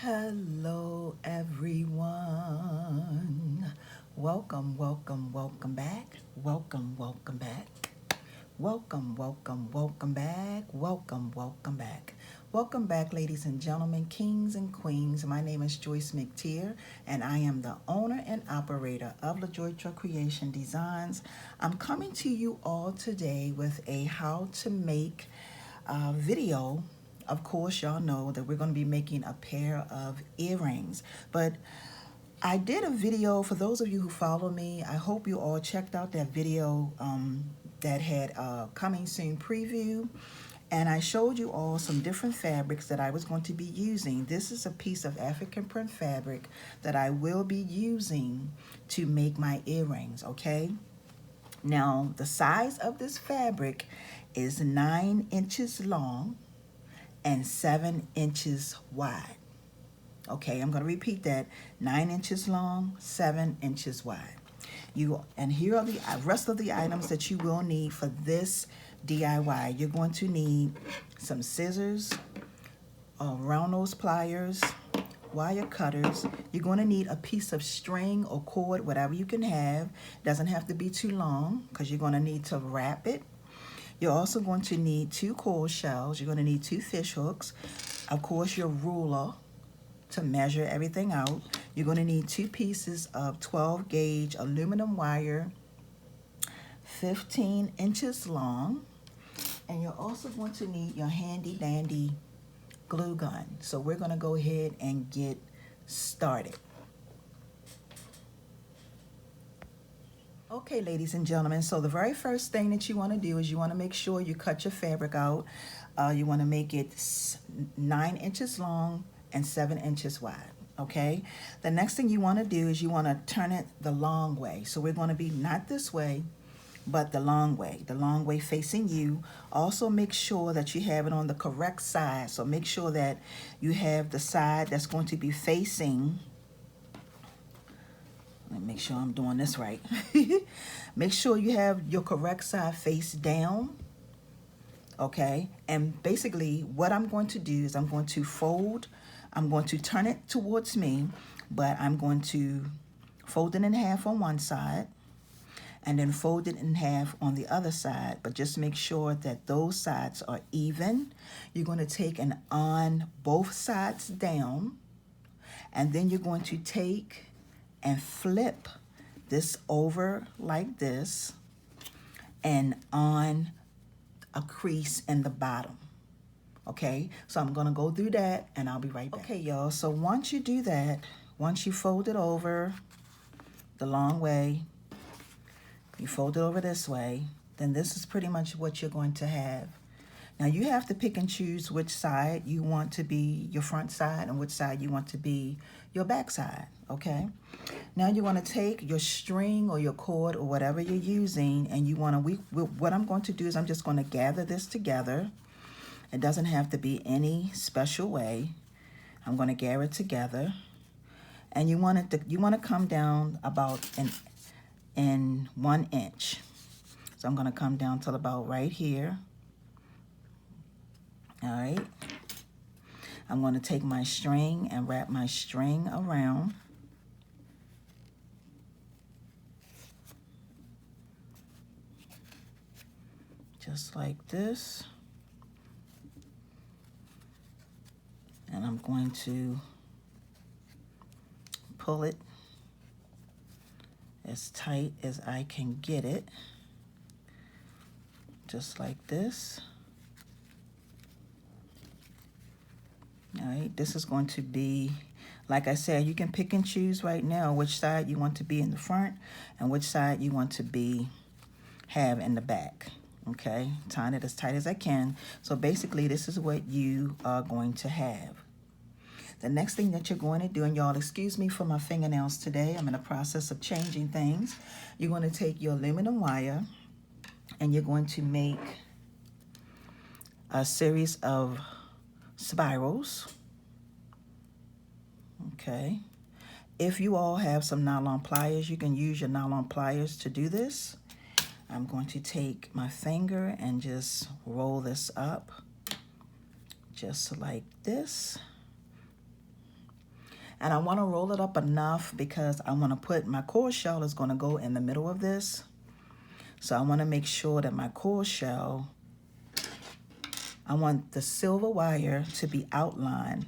Hello, everyone. Welcome back. Welcome back. Welcome back. Welcome back. Welcome back, ladies and gentlemen, kings and queens. My name is Joyce McTeer, and I am the owner and operator of Lajoytra Creation Designs. I'm coming to you all today with a how to make video. Of course, y'all know that we're going to be making a pair of earrings, but I did a video for those of you who follow me. I hope you all checked out that video that had a coming soon preview, and I showed you all some different fabrics that I was going to be using. This is a piece of African print fabric that I will be using to make my earrings, okay? Now, the size of this fabric is 9 inches long and 7 inches wide. Okay, I'm going to repeat that. 9 inches long, 7 inches wide. And here are the rest of the items that you will need for this DIY. You're going to need some scissors, round nose pliers, wire cutters. You're going to need a piece of string or cord, whatever you can have. Doesn't have to be too long because you're going to need to wrap it. You're also going to need 2 coil shells. You're going to need 2 fish hooks. Of course, your ruler to measure everything out. You're going to need 2 pieces of 12 gauge aluminum wire, 15 inches long. And you're also going to need your handy dandy glue gun. So we're going to go ahead and get started. Okay, ladies and gentlemen, so the very first thing that you want to do is you want to make sure you cut your fabric out. You want to make it 9 inches long and 7 inches wide, okay? The next thing you want to do is you want to turn it the long way. So we're going to be not this way, but the long way facing you. Also make sure that you have it on the correct side. So make sure that you have the side that's going to be facing. Let me make sure I'm doing this right. Make sure you have your correct side face down, okay? And basically what I'm going to do is I'm going to fold. I'm going to turn it towards me, but I'm going to fold it in half on one side and then fold it in half on the other side. But just make sure that those sides are even. You're going to take and on both sides down, and then you're going to take and flip this over like this and on a crease in the bottom. Okay, so I'm gonna go through that and I'll be right back. Okay, y'all, so once you do that, once you fold it over the long way, you fold it over this way, then this is pretty much what you're going to have. Now you have to pick and choose which side you want to be your front side and which side you want to be your back side, okay? Now you want to take your string or your cord or whatever you're using, and you want to, what I'm going to do is I'm just going to gather this together. It doesn't have to be any special way. I'm going to gather it together, and you want to come down about in 1 inch. So I'm going to come down till about right here. All right. I'm going to take my string and wrap my string around. Just like this. And I'm going to pull it as tight as I can get it. Just like this. All right, this is going to be, like I said, you can pick and choose right now which side you want to be in the front and which side you want to have in the back. Okay, tying it as tight as I can. So basically, this is what you are going to have. The next thing that you're going to do, and y'all excuse me for my fingernails today, I'm in the process of changing things. You're going to take your aluminum wire and you're going to make a series of spirals. Okay. If you all have some nylon pliers, you can use your nylon pliers to do this. I'm going to take my finger and just roll this up just like this. And I want to roll it up enough because I want to put my core shell is going to go in the middle of this. So I want to make sure that my core shell, I want the silver wire to be outlined.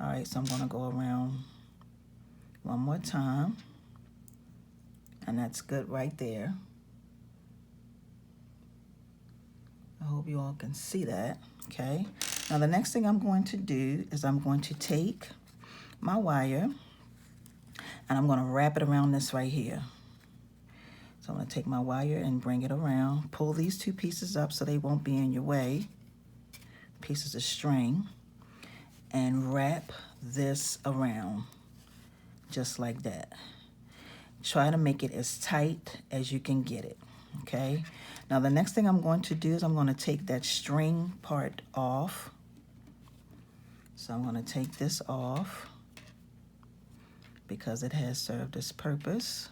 All right, so I'm going to go around one more time. And that's good right there. I hope you all can see that, okay? Now the next thing I'm going to do is I'm going to take my wire and I'm going to wrap it around this right here. So I'm going to take my wire and bring it around, pull these two pieces up so they won't be in your way, pieces of string, and wrap this around just like that. Try to make it as tight as you can get it, okay? Now the next thing I'm going to do is I'm going to take that string part off. So I'm going to take this off because it has served its purpose.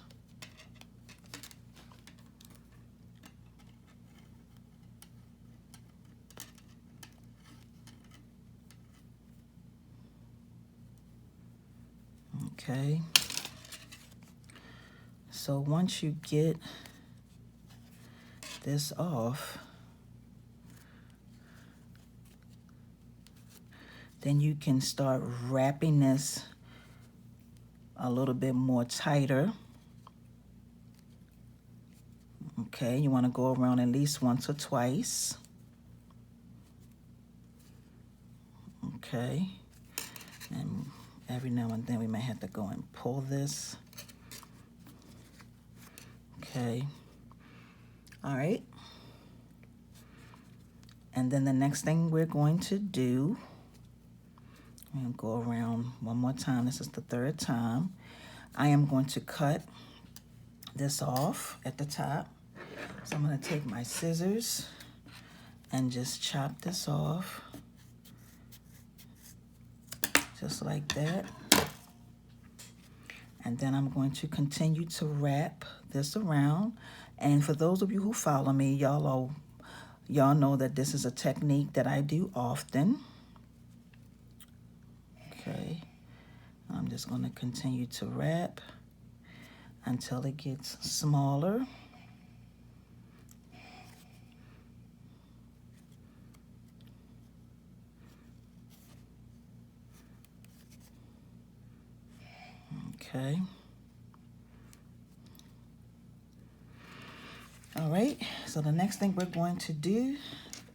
Okay. So once you get this off, then you can start wrapping this a little bit more tighter. Okay, you want to go around at least once or twice. Okay, and every now and then we may have to go and pull this. Okay, all right. And then the next thing we're going to do, I'm going to go around one more time. This is the third time. I am going to cut this off at the top. So I'm going to take my scissors and just chop this off. Just like that. And then I'm going to continue to wrap this around. And for those of you who follow me, y'all know that this is a technique that I do often. Okay, I'm just going to continue to wrap until it gets smaller. Okay. All right, so the next thing we're going to do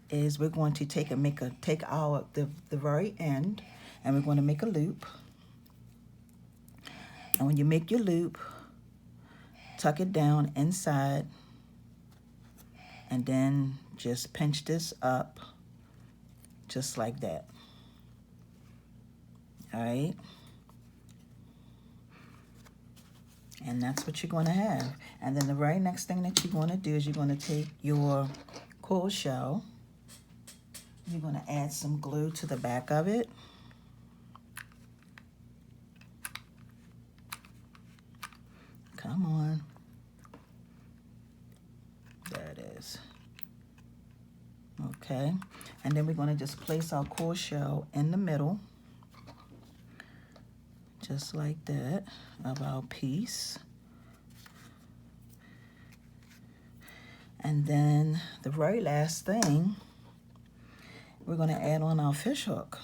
is we're going to take the very end, and we're going to make a loop. And when you make your loop, tuck it down inside and then just pinch this up just like that. All right. And that's what you're going to have. And then the very next thing that you're going to do is you're going to take your coil shell. You're going to add some glue to the back of it. Come on. There it is. Okay. And then we're going to just place our coil shell in the middle. Just like that, of our piece. And then the very last thing, we're going to add on our fish hook.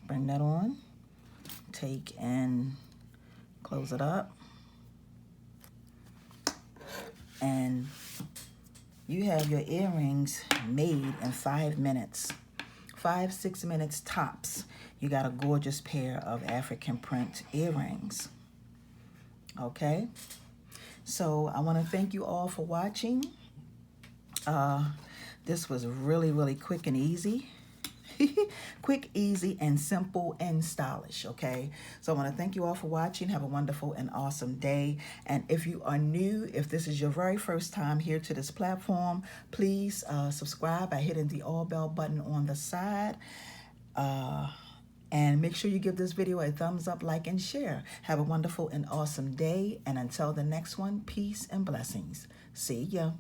Bring that on. Take and close it up. And you have your earrings made in 5 minutes. 5-6 minutes tops. You got a gorgeous pair of African print earrings. Okay, so I want to thank you all for watching. This was really, really quick and easy. Quick, easy, and simple and stylish, okay? So I want to thank you all for watching. Have a wonderful and awesome day. And if you are new, if this is your very first time here to this platform, please subscribe by hitting the all bell button on the side. And make sure you give this video a thumbs up, like, and share. Have a wonderful and awesome day. And until the next one, peace and blessings. See ya.